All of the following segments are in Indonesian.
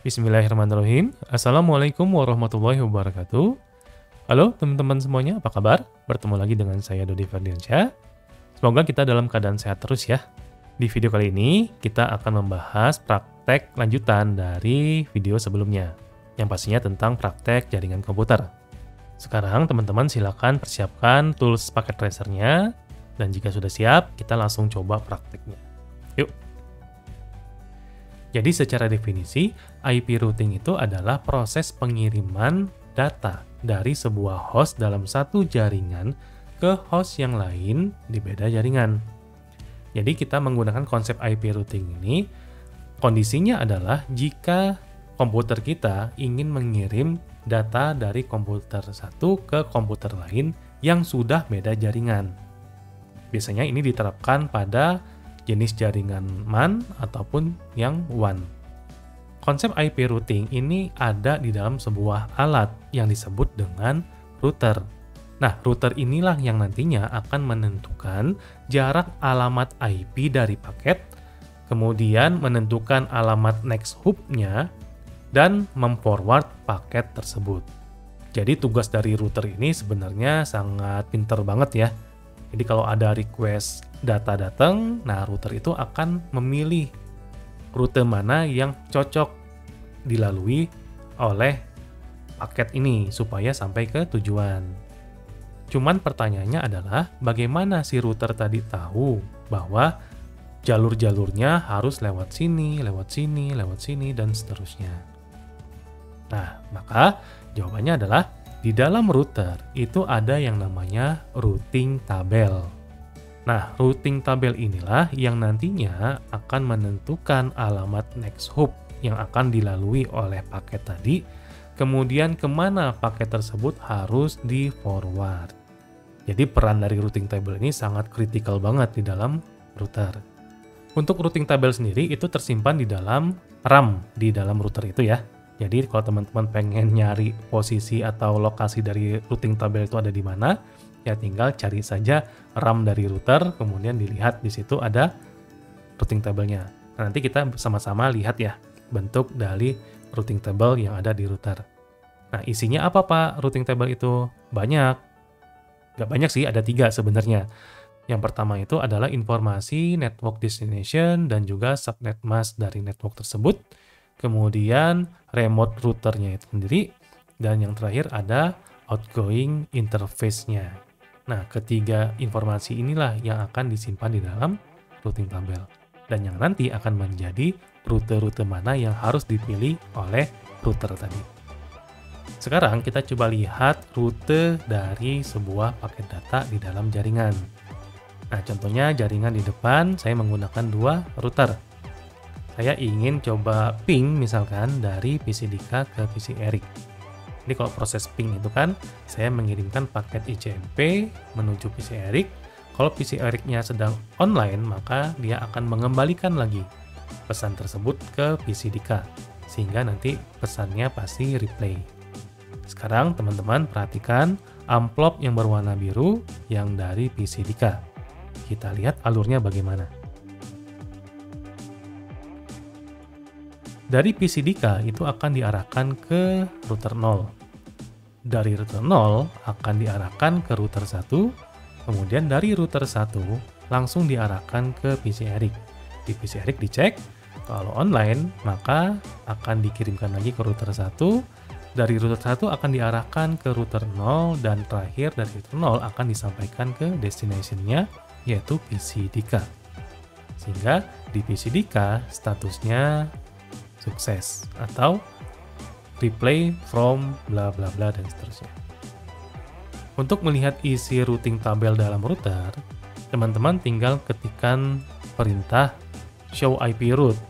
Bismillahirrahmanirrahim. Assalamualaikum warahmatullahi wabarakatuh. Halo teman-teman semuanya, apa kabar? Bertemu lagi dengan saya Dodi Ferdiansyah. Semoga kita dalam keadaan sehat terus ya. Di video kali ini, kita akan membahas praktek lanjutan dari video sebelumnya, yang pastinya tentang praktek jaringan komputer. Sekarang teman-teman silakan persiapkan tools paket tracernya, dan jika sudah siap, kita langsung coba prakteknya. Yuk! Jadi secara definisi, IP routing itu adalah proses pengiriman data dari sebuah host dalam satu jaringan ke host yang lain di beda jaringan. Jadi kita menggunakan konsep IP routing ini, kondisinya adalah jika komputer kita ingin mengirim data dari komputer satu ke komputer lain yang sudah beda jaringan. Biasanya ini diterapkan pada jenis jaringan MAN ataupun yang WAN. Konsep IP routing ini ada di dalam sebuah alat yang disebut dengan router. Nah, router inilah yang nantinya akan menentukan jarak alamat IP dari paket, kemudian menentukan alamat next hop-nya, dan memforward paket tersebut. Jadi tugas dari router ini sebenarnya sangat pinter banget ya. Jadi kalau ada request data datang, nah router itu akan memilih rute mana yang cocok dilalui oleh paket ini supaya sampai ke tujuan. Cuman pertanyaannya adalah bagaimana si router tadi tahu bahwa jalur-jalurnya harus lewat sini, lewat sini, lewat sini, dan seterusnya. Nah, maka jawabannya adalah di dalam router itu ada yang namanya routing tabel. Nah, routing tabel inilah yang nantinya akan menentukan alamat next hop yang akan dilalui oleh paket tadi, kemudian kemana paket tersebut harus di-forward. Jadi peran dari routing table ini sangat kritikal banget di dalam router. Untuk routing table sendiri itu tersimpan di dalam RAM di dalam router itu ya. Jadi kalau teman-teman pengen nyari posisi atau lokasi dari routing tabel itu ada di mana, ya tinggal cari saja RAM dari router, kemudian dilihat di situ ada routing tabelnya. Nah, nanti kita sama-sama lihat ya bentuk dari routing table yang ada di router. Nah, isinya apa Pak routing table itu? Banyak. Gak banyak sih, ada 3 sebenarnya. Yang pertama itu adalah informasi network destination dan juga subnet mask dari network tersebut. Kemudian remote routernya itu sendiri. Dan yang terakhir ada outgoing interface-nya. Nah, ketiga informasi inilah yang akan disimpan di dalam routing tabel. Dan yang nanti akan menjadi rute-rute mana yang harus dipilih oleh router tadi. Sekarang kita coba lihat rute dari sebuah paket data di dalam jaringan. Nah, contohnya jaringan di depan saya menggunakan 2 router. Saya ingin coba ping misalkan dari PC Dika ke PC Erik. Jadi kalau proses ping itu kan saya mengirimkan paket ICMP menuju PC Erik. Kalau PC Eriknya sedang online, maka dia akan mengembalikan lagi pesan tersebut ke PC Dika. Sehingga nanti pesannya pasti replay. Sekarang teman-teman perhatikan amplop yang berwarna biru yang dari PC Dika. Kita lihat alurnya bagaimana. Dari PC Dika itu akan diarahkan ke router 0. Dari router 0 akan diarahkan ke router 1, kemudian dari router 1 langsung diarahkan ke PC Erik. Di PC Erik dicek, kalau online maka akan dikirimkan lagi ke router 1, dari router 1 akan diarahkan ke router 0, dan terakhir dari router 0 akan disampaikan ke destination-nya yaitu PC Dika. Sehingga di PC Dika statusnya sukses atau replay from bla bla bla dan seterusnya. Untuk melihat isi routing tabel dalam router, teman-teman tinggal ketikkan perintah show IP route.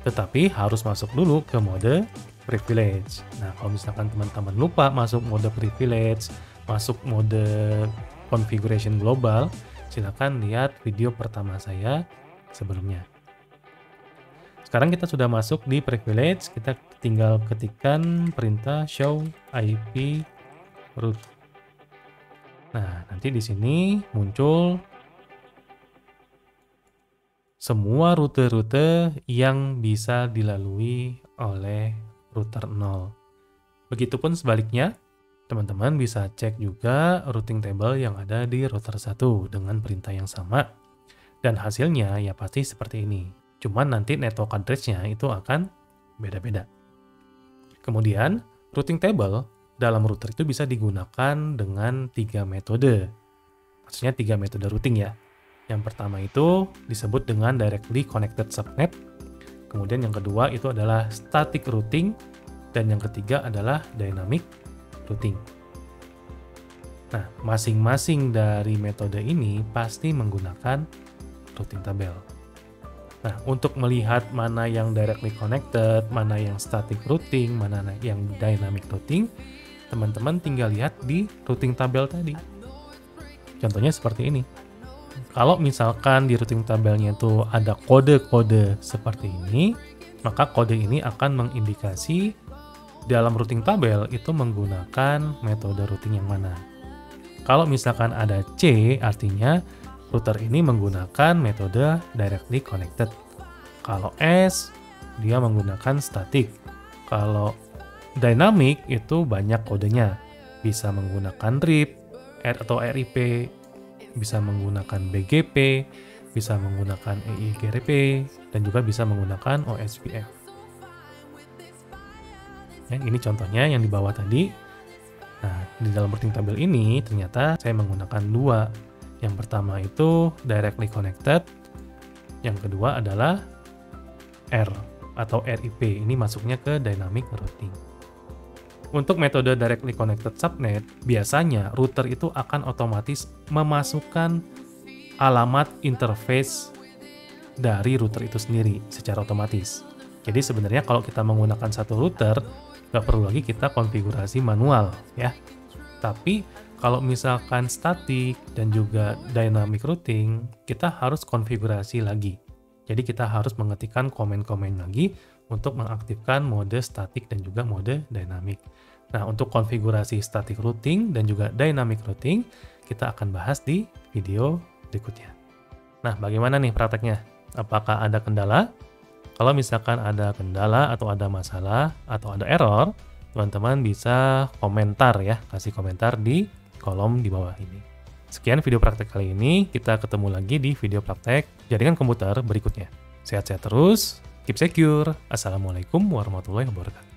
Tetapi harus masuk dulu ke mode privilege. Nah, kalau misalkan teman-teman lupa masuk mode privilege, masuk mode configuration global, silakan lihat video pertama saya sebelumnya. Sekarang kita sudah masuk di privilege, kita tinggal ketikkan perintah show IP route. Nah, nanti di sini muncul semua rute-rute yang bisa dilalui oleh router 0. Begitupun sebaliknya, teman-teman bisa cek juga routing table yang ada di router 1 dengan perintah yang sama. Dan hasilnya ya pasti seperti ini. Cuman nanti network address-nya itu akan beda-beda. Kemudian, routing table dalam router itu bisa digunakan dengan 3 metode. Maksudnya 3 metode routing ya. Yang pertama itu disebut dengan directly connected subnet. Kemudian yang kedua itu adalah static routing. Dan yang ketiga adalah dynamic routing. Nah, masing-masing dari metode ini pasti menggunakan routing tabel. Nah, untuk melihat mana yang directly connected, mana yang static routing, mana yang dynamic routing, teman-teman tinggal lihat di routing tabel tadi. Contohnya seperti ini. Kalau misalkan di routing tabelnya itu ada kode-kode seperti ini, maka kode ini akan mengindikasi dalam routing tabel itu menggunakan metode routing yang mana. Kalau misalkan ada C, artinya router ini menggunakan metode directly connected. Kalau S, dia menggunakan static. Kalau dynamic itu banyak kodenya. Bisa menggunakan RIP atau RIP, bisa menggunakan BGP, bisa menggunakan EIGRP, dan juga bisa menggunakan OSPF. Ya, ini contohnya yang di bawah tadi. Nah, di dalam routing table ini ternyata saya menggunakan 2. Yang pertama itu directly connected, yang kedua adalah R atau RIP. Ini masuknya ke dynamic routing. Untuk metode directly connected subnet, biasanya router itu akan otomatis memasukkan alamat interface dari router itu sendiri secara otomatis. Jadi sebenarnya kalau kita menggunakan satu router, nggak perlu lagi kita konfigurasi manual ya. Tapi kalau misalkan static dan juga dynamic routing, kita harus konfigurasi lagi. Jadi kita harus mengetikkan komen-komen lagi untuk mengaktifkan mode static dan juga mode dynamic. Nah, untuk konfigurasi static routing dan juga dynamic routing, kita akan bahas di video berikutnya. Nah, bagaimana nih prakteknya? Apakah ada kendala? Kalau misalkan ada kendala atau ada masalah atau ada error, teman-teman bisa komentar ya, kasih komentar di kolom di bawah ini. Sekian video praktek kali ini, kita ketemu lagi di video praktek jaringan komputer berikutnya. Sehat-sehat terus, keep secure. Assalamualaikum warahmatullahi wabarakatuh.